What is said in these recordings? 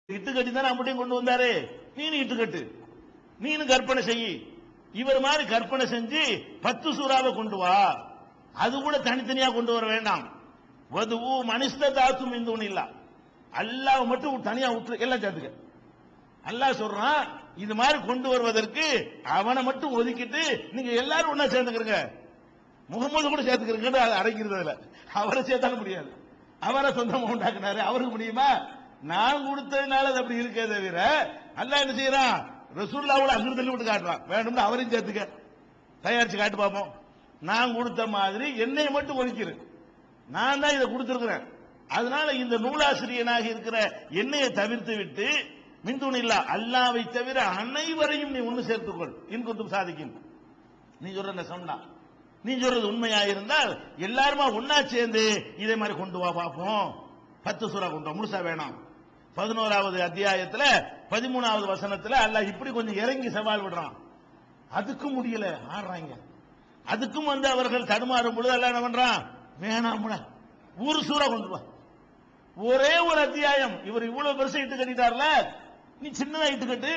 இட்டு கட்டி தானே அப்படியும் கொண்டு வந்தாரு. நீனு இட்டு கட்டு, நீனு கற்பனை செய்யி. இவர் மாதிரி கற்பனை செஞ்சு 10 சூறாவை கொண்டு வா. அது கூட தனித்தனியா கொண்டு வர வேண்டாம். வதுவு மனிஸ்ததாத்தும் இந்துன்னு இல்ல, அல்லாஹ் மட்டும் தனியா விட்டு எல்லாம் சேர்த்துக்க. அல்லாஹ் சொல்றான், இது மாதிரி கொண்டு வருவதற்கு அவனை மட்டும் ஒதுக்கிட்டு நீங்க எல்லாரும் ஒன்னா சேர்ந்துக்கிறீங்க. முகமது கூட சேர்த்துக்கிறீங்க, அடைக்கிறதுல அவரை சேர்த்தாக்க முடியாது. அவரை சொந்தமா உண்டாக்குனாரு, அவருக்கு முடியுமா? நான் கொடுத்ததுனால அது அப்படி இருக்கே தவிர அல்லாஹ் என்ன செய்யறான், ரசூலுல்லாஹ்வோட அங்கிருந்து தள்ளி விட்டு காட்டுறான். வேணும்னு அவரையும் சேர்த்துக்க, தயாரிச்சு காட்டு பார்ப்போம். நான் கொடுத்த மாதிரி என்னை மட்டும் ஒதுக்கிறேன், நான் தான் இதை கொடுத்திருக்கிறேன். அதனால இந்த நூலாசிரியனாக இருக்கிற என்னையை தவிர்த்து விட்டு மின்துனில்லா அல்லாவை தவிர அனைவரையும் நீ ஒன்று சேர்த்துக்கொள். இன்குந்தும் சாதிக்கும். நீ சொல்ற சொன்னா, நீ சொல்றது உண்மையா இருந்தால் எல்லாருமா ஒன்னா சேர்ந்து இதே மாதிரி கொண்டு வா பார்ப்போம். 10 சூறா கொண்டு வா, முழுசா வேணாம். 11வது அத்தியாயத்துல 13வது வசனத்துல அல்லாஹ் இப்படி கொஞ்சம் இறங்கி சவால் விடுறான். அதுக்கும் முடியல, ஆடுறாங்க. அதுக்கும் அவர்கள் தடுமாறும் பொழுது அல்லாஹ் என்ன பண்றான், வேணாம்டா ஒரு சூறா கொண்டு வா, ஒரே ஒரு அத்தியாயம். இவர் இவ்வளவு பெருசா இட்டு கட்டிட்டார்ல, நீ சின்னதா இட்டு கட்டு,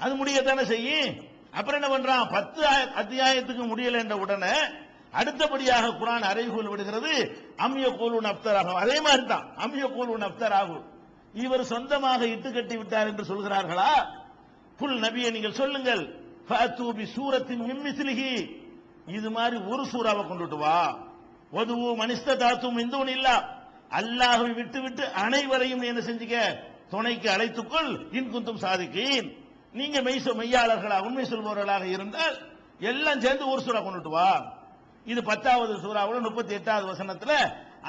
அது முடியத்தானே செய்யும். அப்புறம் என்ன பண்றான், 10 அத்தியாயத்துக்கு முடியல என்ற உடனே அடுத்தபடியாக குர்ஆன் அறைகூல் விடுகிறது, அம்ய கூலு நப்தராகும். அதே மாதிரி தான் அம்ய கூலு நப்தராகும், இவர் சொந்தமாக இட்டு கட்டி விட்டார் என்று சொல்கிறார்களா? குல் நபியை நீங்கள் சொல்லுங்கள், ஃபஅது பி சூரத்தின் மின் மிஸ்லிஹி, இது மாதிரி ஒரு சூறாவை கொண்டுட்டு வா. வதுவு மனிஸ்ததாத்தும் மின்துன் இல்லா, அல்லாஹ்வை விட்டு விட்டு அனைவரையும் என்ன செஞ்சுக்க, துணைக்கு அழைத்துக்கொள். இன்குந்தும் சாதிக்கீன், நீங்க மெய்யாளர்களாக உண்மை சொல்பவர்களாக இருந்தால் எல்லாம் சேர்ந்து ஒரு சூறா கொண்டுட்டு வா. இது 10வது சூறாவுல 38வது வசனத்துல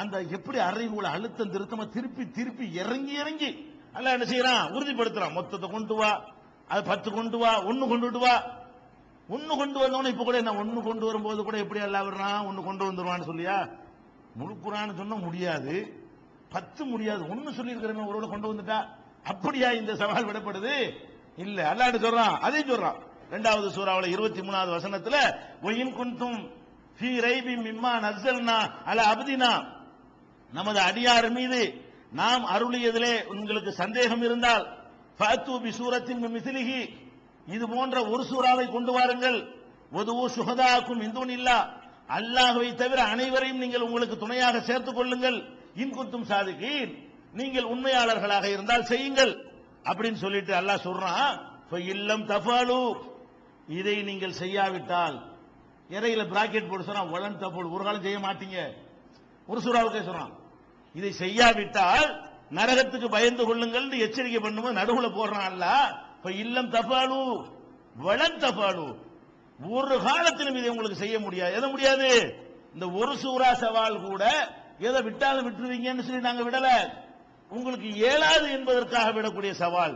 அந்த எப்படி அறைகூல அழுத்தம் திருத்தமா திருப்பி திருப்பி இறங்கி இறங்கி அல்லாஹ் என்ன செய்யறான், உறுதிப்படுத்துறான். மொத்தத்தை கொண்டு வா, அது 10 கொண்டு வா, 1 கொண்டுட்டு வா. 1 கொண்டு வந்தவன இப்ப கூட என்ன 1 கொண்டு வரும்போது கூட எப்படி அல்லாஹ் விடுறான், 1 கொண்டு வந்துருவான்னு சொல்லியா? முழு குர்ஆன் சொன்னா முடியாது, 10 முடியாது, 1 சொல்லி இருக்கிறவங்க ஒருவரை கொண்டு வந்துட்டா அப்படியா இந்த சவால் விடப்படுது? இல்ல, அல்லாஹ் சொல்றான், அதையும் சொல்றான். 2வது சூறாவுல 23வது வசனத்துல வயின் குன்தும் ஃபீ ரைபி மிம்மா நஸ்ஸல்னா அலா அப்தினா, நமது அடியார் மீது நாம் அருளியதிலே உங்களுக்கு சந்தேகம் இருந்தால் ஃபஅது பி சூரத்தின் மின் மிஸ்லிஹி, இது போன்ற ஒரு சூறாவை கொண்டு வாருங்கள். வதுவு ஷுஹதாக்கும் மின் துனில்லா, அல்லாஹ்வை தவிர அனைவரையும் நீங்கள் உங்களுக்கு துணையாக சேர்த்துக் கொள்ளுங்கள். இன் குன்தும் சாதிகீன், நீங்கள் உண்மையாளர்களாக இருந்தால் செய்யுங்கள் அப்படின்னு சொல்லிட்டு அல்லாஹ் சொல்றான். இல்லம் தஃபாலு, இதை நீங்கள் செய்யாவிட்டால், இறையில பிராக்கெட் போட்டு சொன்னா வலன் தஃபாலு, ஒரு காலம் செய்ய மாட்டீங்க, ஒரு சூறாவுக்கே சொல்றான். இதை செய்யாவிட்டால் நரகத்துக்கு பயந்து கொள்ளுங்கள் எச்சரிக்கை பண்ணும்போது நடுவுல போடுறான் அல்லாஹ். இல்லம் தஃபாலு வலன் தஃபாலு, ஒரு காலத்திலும் இதை உங்களுக்கு செய்ய முடியாது. எது முடியாது? இந்த ஒரு சூறா சவால் கூட எதை விட்டாலும் விட்டுருவீங்கன்னு சொல்லி நாங்க விடல. உங்களுக்கு இயலாது என்பதற்காக விடக்கூடிய சவால்,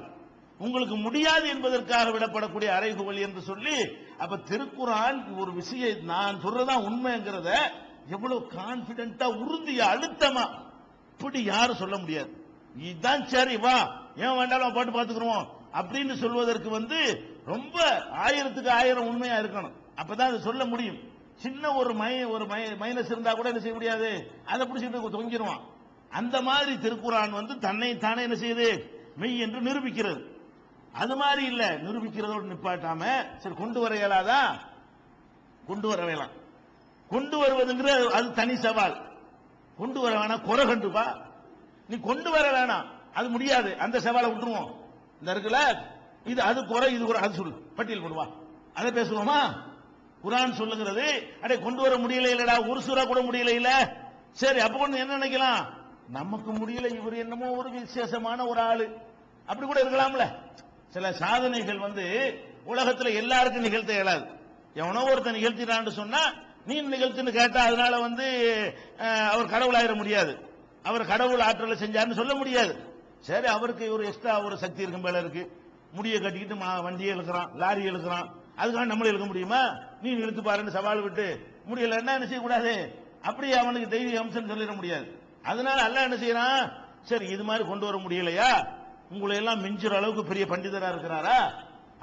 உங்களுக்கு முடியாது என்பதற்காக விடப்படக்கூடிய அறைகூவல் என்று சொல்லி, அப்ப திருக்குர்ஆன் ஒரு விஷயம் நான் சொல்றதான் உண்மைங்கிறத எவ்வளவு கான்பிடென்டா உறுதியா அழுத்தமா இப்படி யாரும் சொல்ல முடியாது. இதுதான் சரி, வா ஏன் வேண்டாலும் பாட்டு பார்த்துக்கிறோம் அப்படின்னு சொல்வதற்கு ரொம்ப 1000க்கு 1000 உண்மையா இருக்கணும், அப்பதான் அதை சொல்ல முடியும். சின்ன ஒரு மைனஸ் இருந்தா கூட என்ன செய்ய முடியாது, அதை பிடிச்சிட்டு தொங்கிடுவான். அந்த மாதிரி திருக்குர்ஆன் தன்னை தானே என்ன செய்யுது, மெய் என்று நிரூபிக்கிறது. அது மாதிரி இல்ல, நிரூபிக்கிறதோடு நிப்பாட்டாம சரி கொண்டு வர இயலாதா, கொண்டு வர வேணாம். கொண்டு வருவதுங்கிற அது தனி சவால். கொண்டு வர வேணாம், குறை கண்டுப்பா, நீ கொண்டு வர வேணாம், அது முடியாது, அந்த சவாலை விட்டுருவோம். இந்த இருக்குல்ல, இது அது குறை, இது குறை, அது சொல்லு, பட்டியல் போடுவா, அதை பேசுவோமா? குர்ஆன் சொல்லுகிறது, அடே கொண்டு வர முடியல இல்லடா, ஒரு சூறா கூட முடியல இல்ல, சரி அப்ப கொண்டு என்ன நினைக்கலாம், நமக்கு முடியல, இவர் என்னமோ ஒரு விசேஷமான ஒரு ஆளு, அப்படி கூட இருக்கலாம்ல. சில சாதனைகள் உலகத்துல எல்லாருக்கும் நிகழ்த்த இயலாது. எவனோ ஒருத்தன் நிகழ்த்தினான்னு சொன்னா நீ நிகழ்த்துன்னு கேட்டா அதனால அவர் கடவுள் ஆயிட முடியாது, அவர் கடவுள் ஆற்றலை செஞ்சாருன்னு சொல்ல முடியாது. சரி, அவருக்கு ஒரு எக்ஸ்ட்ரா ஒரு சக்தி இருக்கும் போல இருக்கு, முடிய கட்டிக்கிட்டு வண்டியை இழுக்கிறான், லாரி இழுக்கிறான், அதுக்காக நம்மளே இழுக்க முடியுமா? நீ இழுத்து பாருன்னு சவால் விட்டு முடியலன்னா என்ன செய்யக்கூடாது, அப்படி அவனுக்கு தெய்வீக அம்சம் சொல்லிட முடியாது. அதனால அல்லாஹ் என்ன செய்யறான், சரி இது மாதிரி கொண்டு வர முடியலையா, உங்களை எல்லாம் மிஞ்சுற அளவுக்கு பெரிய பண்டிதரா இருக்கிறாரா,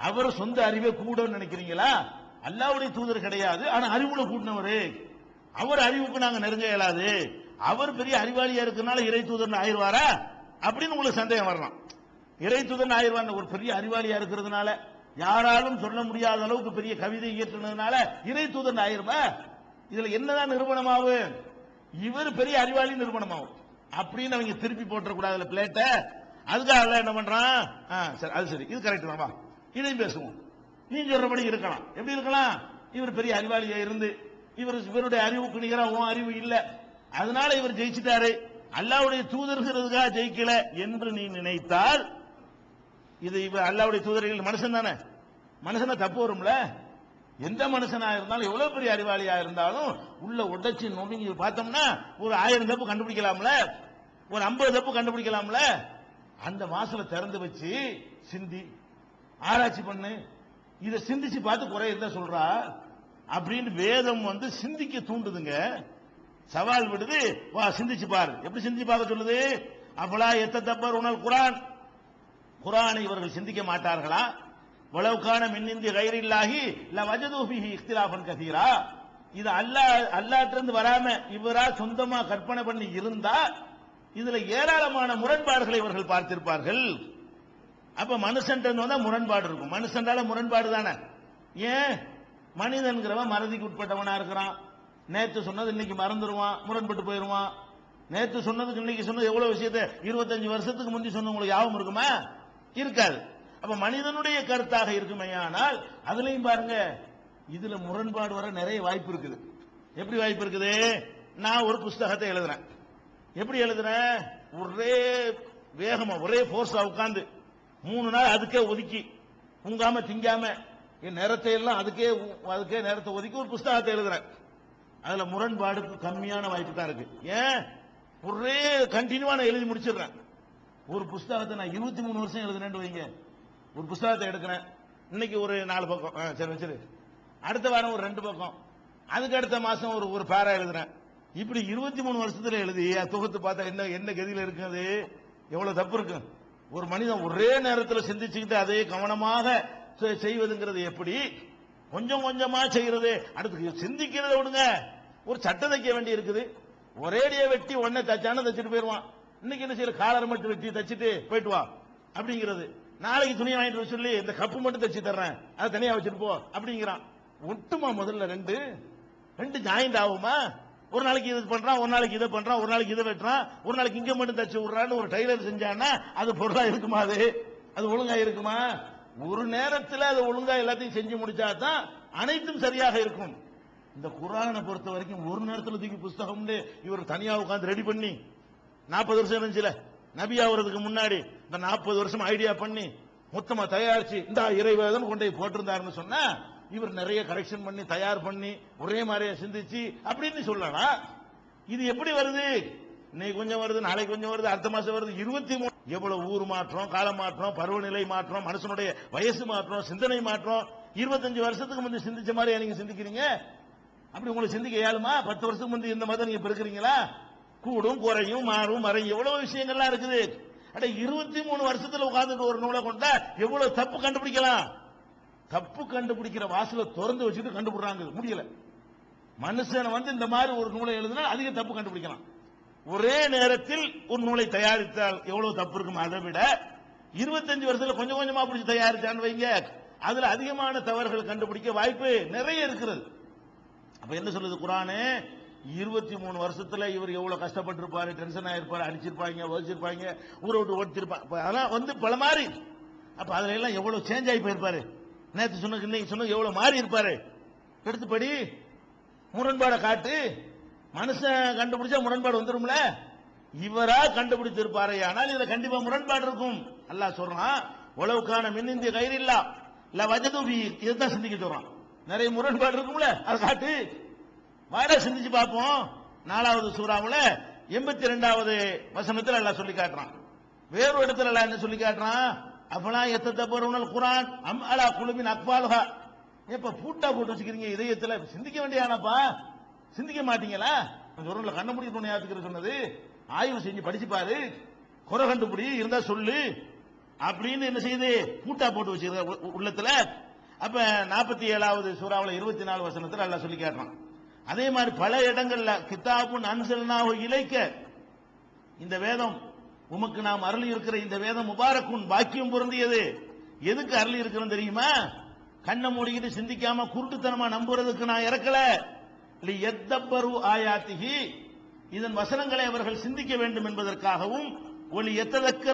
அவர் சொந்த அறிவே கூட நினைக்கிறீங்களா? அல்லாஹ்வுடைய தூதர் கிடையாது, ஆனா அறிவுல கூட்டினவரு, அவர் அறிவுக்கு நாங்க நெருங்க இயலாது, அவர் பெரிய அறிவாளியா இருக்கிறனால இறை தூதர் ஆயிடுவாரா அப்படின்னு உங்களுக்கு சந்தேகம் வரலாம். இறை தூதன் ஆயிடுவான். ஒரு பெரிய அறிவாளியா இருக்கிறதுனால, யாராலும் சொல்ல முடியாத அளவுக்கு பெரிய கவிதை இயற்றுனதுனால இறை தூதன் ஆயிருமா? இதுல என்னதான் நிறுவனமாகும்? இவர் பெரிய அறிவாளி நிறுவனமாகும் அப்படின்னு அவங்க திருப்பி போட்டக்கூடாதுல பிளேட்ட. அதுக்காக என்ன பண்றான்? சரி, அது சரி, இது கரெக்ட் தான்ப்பா, இதையும் பேசுவோம். நீ சொல்றபடி இருக்கலாம். எப்படி இருக்கலாம்? இவர் பெரிய அறிவாளியா இருந்து இவருடைய அறிவுக்கு நிகரா உன் அறிவு இல்ல, அதனால இவர் ஜெயிச்சிட்டாரு, அல்லாஹ்வுடைய தூதர்கிறதுக்காக ஜெயிக்கல என்று நீ நினைத்தால், இது இவர் அல்லாஹ்வுடைய தூதர்கள் மனுஷன் தானே, மனுஷனா தப்பு வரும்ல. எந்த மனுஷனா இருந்தாலும் எவ்வளவு பெரிய அறிவாளியா இருந்தாலும் உள்ள உடைச்சி நொறுங்கி பார்த்தோம்னா ஒரு 1000 தப்பு கண்டுபிடிக்கலாம்ல, ஒரு 50 தப்பு கண்டுபிடிக்கலாம்ல. அந்த வாசலை திறந்து வச்சு சிந்தி ஆராய்ச்சி பண்ணு, இதை சிந்திச்சு பார்த்து குறை இருந்தா சொல்றா அப்படின்னு வேதம் சிந்திக்க தூண்டுதுங்க, சவால் விடுது. வா சிந்திச்சு பாரு. எப்படி சிந்திச்சு பார்க்க சொல்லுது? அப்பலா எத்த தப்பர் உணல் குரான், குரானை இவர்கள் சிந்திக்க மாட்டார்களா? வலவுக்கான மின்னிந்தி கைரில்லாகி லவஜது ஃபீஹி இக்திலாஃபன் கஸீரா. இது அல்லாஹ்விலிருந்து வராம இவரா சொந்தமா கற்பனை பண்ணி இருந்தா இதுல ஏராளமான முரண்பாடுகளை இவர்கள் பார்த்திருப்பார்கள். அப்ப மனுஷன் முரண்பாடு இருக்கும். மனுஷன்றால முரண்பாடு தானே. ஏன்? மனிதன்கிறவன் மறதிக்கு உட்பட்டவனா இருக்கிறான். நேற்று சொன்னது இன்னைக்கு மறந்துடுவான், முரண்பட்டு போயிருவான். நேற்று சொன்னதுக்கு இன்னைக்கு சொன்னது எவ்வளவு விஷயத்தை 25 வருஷத்துக்கு முந்தி சொன்ன உங்களுக்கு யாவும் இருக்குமா? இருக்காது. அப்ப மனிதனுடைய கருத்தாக இருக்குமையானால் அதுலயும் பாருங்க, இதுல முரண்பாடு வர நிறைய வாய்ப்பு இருக்குது. எப்படி வாய்ப்பு இருக்குது? நான் ஒரு புஸ்தகத்தை எழுதுறேன். எப்படி எழுதுறேன்? ஒரே வேகமா ஒரே போர்ஸா உட்கார்ந்து 3 நாள் அதுக்கே ஒதுக்கி உங்காம திங்காம என் நேரத்தை எல்லாம் அதுக்கே நேரத்தை ஒதுக்கி ஒரு புஸ்தகத்தை எழுதுறேன். அதுல முரண்பாடுக்கு கம்மியான வாய்ப்பு தான் இருக்கு. ஏன்? ஒரே கண்டினியூவா நான் எழுதி முடிச்சிடுறேன். ஒரு புஸ்தகத்தை நான் 23 வருஷம் எழுதுனேன்னு வைங்க. ஒரு புஸ்தகத்தை எடுக்கிறேன், இன்னைக்கு ஒரு 4 பக்கம், சரி வச்சிரு, அடுத்த வாரம் ஒரு 2 பக்கம், அதுக்கு அடுத்த மாசம் ஒரு பேரா எழுதுறேன். இப்படி 23 வருஷத்துல எழுதி தொகுத்து பார்த்தா என்ன கதியில இருக்குது? எவ்வளவு தப்பு இருக்கு? ஒரு மனிதன் ஒரே நேரத்தில் சிந்திச்சுக்கிட்டு அதே கவனமாக செய்வதுங்கிறது எப்படி? கொஞ்சம் கொஞ்சமா செய்யறது. அடுத்து சிந்திக்கிறத விடுங்க, ஒரு சட்டை தைக்க வேண்டி இருக்குது. ஒரேடியா வெட்டி உடனே தச்சான தச்சுட்டு போயிருவான். இன்னைக்கு என்ன செய்யற? காலரை மட்டும் வெட்டி தச்சுட்டு போயிட்டு வா அப்படிங்கிறது. நாளைக்கு துணி வாங்கிட்டு சொல்லி இந்த கப்பு மட்டும் தச்சு தர்றேன், அதை தனியா வச்சுட்டு போ அப்படிங்கிறான். ஒட்டுமா முதல்ல ரெண்டு ஜாயிண்ட் ஆகுமா? ஒரு நாளைக்கு இது பண்றான், ஒரு நாளைக்கு இதை பண்றான், ஒரு நாளைக்கு இதை வெட்டுறான், ஒரு நாளைக்கு இங்க மட்டும் தச்சு விடுறான்னு ஒரு டைலர் செஞ்சான்னா அது பொருளா இருக்குமா? அது ஒழுங்கா இருக்குமா? ஒரு நேரத்தில் அது ஒழுங்கா எல்லாத்தையும் செஞ்சு முடிச்சா தான் அனைத்தும் சரியாக இருக்கும். இந்த குர்ஆனை பொறுத்த வரைக்கும் ஒரு நேரத்தில் தூக்கி புஸ்தகம் இவர் தனியா உட்கார்ந்து ரெடி பண்ணி 40 வருஷம் இருந்துச்சுல நபி ஆவறதுக்கு முன்னாடி, இந்த 40 வருஷம் ஐடியா பண்ணி மொத்தமா தயாரிச்சு இந்த இறைவேதம் கொண்டு போய் போட்டிருந்தாருன்னு சொன்னா இவர் நிறைய கரெக்ஷன் பண்ணி தயார் பண்ணி ஒரே மாதிரியா சிந்திச்சு அப்படின்னு சொல்லலாம். இது எப்படி வருது? இன்னைக்கு கொஞ்சம் வருது, நாளைக்கு கொஞ்சம் வருது, அடுத்த மாசம் வருது. 23 எவ்வளவு ஊர் மாற்றம், கால மாற்றம், பருவநிலை மாற்றம், மனுஷனுடைய வயசு மாற்றம், சிந்தனை மாற்றம். 25 வருஷத்துக்கு முந்தைய சிந்திச்ச மாதிரி நீங்க சிந்திக்கிறீங்க? அப்படி உங்களுக்கு சிந்திக்க இயலுமா? 10 வருஷத்துக்கு முந்தைய இந்த மாதிரி நீங்க பெருக்கிறீங்களா? கூடும் குறையும் மாறும் மறையும் எவ்வளவு விஷயங்கள்லாம் இருக்குது. அட 23 வருஷத்துல உட்கார்ந்துட்டு ஒரு நூலை கொண்டா எவ்வளவு தப்பு கண்டுபிடிக்கலாம். தப்பு கண்டுபிடிக்கிற வாசலை திறந்து வச்சுட்டு கண்டுபிடுறாங்க, முடியல. மனுஷன் இந்த மாதிரி ஒரு நூலை எழுதினா அதிக தப்பு கண்டுபிடிக்கலாம். ஒரே நேரத்தில் ஒரு நூலை தயாரித்தால் எவ்வளவு தப்பு இருக்கும். அதை விட 25 வருஷத்துல கொஞ்சம் கொஞ்சமா பிடிச்சி தயாரிச்சான்னு வைங்க, அதுல அதிகமான தவறுகள் கண்டுபிடிக்க வாய்ப்பு நிறைய இருக்கிறது. அப்ப என்ன சொல்லுது குர்ஆன்? 23 வருஷத்துல இவர் எவ்வளவு கஷ்டப்பட்டு இருப்பாரு, டென்ஷன் ஆயிருப்பாரு, அடிச்சிருப்பாங்க, வச்சிருப்பாங்க, ஊரை விட்டு ஓடிச்சிருப்பாங்க. அதெல்லாம் பல மாறி. அப்ப அதுல எல்லாம் எவ்வளவு சேஞ்ச் ஆகி போயிருப்பாரு. நேற்று சொன்னது இன்னைக்கு சொன்னது எவ்வளவு மாறி இருப்பாரு. எடுத்துப்படி முரண்பாடை காட்டு. மனுஷன் கண்டுபிடிச்சா முரண்பாடு வந்துரும்ல. இவரா கண்டுபிடித்து இருப்பாரு, ஆனால் இதுல கண்டிப்பா முரண்பாடு இருக்கும். அல்லாஹ் சொல்றான், உலவுக்கான மின்னிந்திய கைரில்லா இல்ல வஜதுபி. இதுதான் சிந்திக்க சொல்றான். நிறைய முரண்பாடு இருக்கும்ல, அதை காட்டு. வாடா சிந்திச்சு பார்ப்போம். 4வது சூறாவுல 82வது வசனத்தில் அல்லாஹ் சொல்லி காட்டுறான். வேறு இடத்துல அல்லாஹ் என்ன சொல்லி காட்டுறான்? அப்பலா எத்ததபருனல் குர்ஆன் அம் அலா குலுபின் அக்பாலுஹா. எப்ப பூட்டா போட்டு வச்சுக்கிறீங்க இதயத்துல? சிந்திக்க வேண்டியானப்பா, சிந்திக்க மாட்டீங்களா? சொல்றல கண்ண முடிக்க யாத்துக்கிற சொன்னது. ஆய்வு செஞ்சு படிச்சு பாரு, குறை கண்டுபிடி இருந்தா சொல்லு அப்படின்னு என்ன செய்யுது? பூட்டா போட்டு வச்சிருக்க உள்ளத்துல. அப்ப 47வது சூறாவுல 24 வசனத்துல அல்லாஹ் சொல்லி காட்டுறான். அதே மாதிரி பல இடங்கள்ல கிதாபுன் அன்சல்னாஹு இலைக்க, இந்த வேதம் உமக்கு நாம் அருளி இருக்கிற இந்த வேதம் முபாரக்குன் பாக்கியம் பொருந்தியது. எதுக்கு அருளி இருக்கிறோம் தெரியுமா? கண்ணை மூடிக்கிட்டு சிந்திக்காம குருட்டுத்தனமா நம்புறதுக்கு நான் இறக்கல. எத்தப்பரு ஆயாத்திகி, இதன் வசனங்களை அவர்கள் சிந்திக்க வேண்டும் என்பதற்காகவும் ஒளி எத்ததக்க